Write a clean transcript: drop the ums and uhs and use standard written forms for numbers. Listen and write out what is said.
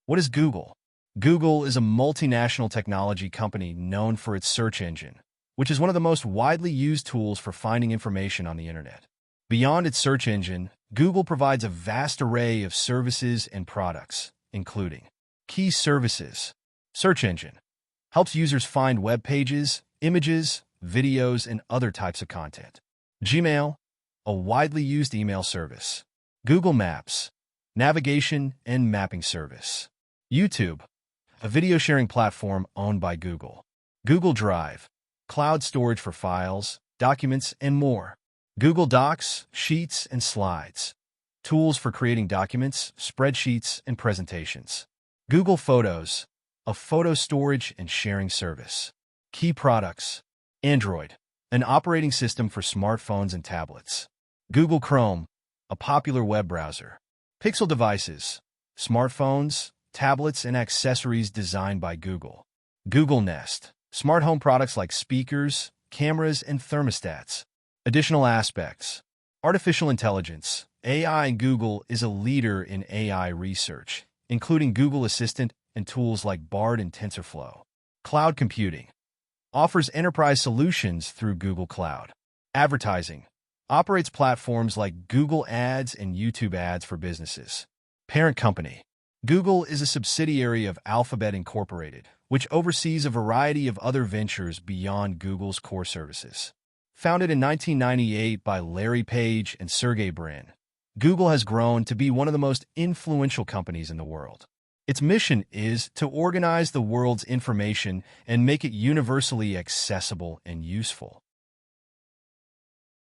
What is Google? Google is a multinational technology company known for its search engine, which is one of the most widely used tools for finding information on the internet. Beyond its search engine, Google provides a vast array of services and products, including key services. Search engine helps users find web pages, images, videos, and other types of content. Gmail, a widely used email service. Google Maps, navigation and mapping service. YouTube, a video sharing platform owned by Google. Google Drive, cloud storage for files, documents, and more. Google Docs, Sheets, and Slides, tools for creating documents, spreadsheets, and presentations. Google Photos, a photo storage and sharing service. Key products. Android, an operating system for smartphones and tablets. Google Chrome, a popular web browser. Pixel devices, smartphones, tablets, and accessories designed by Google. Google Nest, smart home products like speakers, cameras, and thermostats. Additional aspects. Artificial intelligence. AI. Google is a leader in AI research, including Google Assistant and tools like Bard and TensorFlow. Cloud computing. Offers enterprise solutions through Google Cloud. Advertising. Operates platforms like Google Ads and YouTube Ads for businesses. Parent company. Google is a subsidiary of Alphabet Incorporated, which oversees a variety of other ventures beyond Google's core services. Founded in 1998 by Larry Page and Sergey Brin, Google has grown to be one of the most influential companies in the world. Its mission is to organize the world's information and make it universally accessible and useful.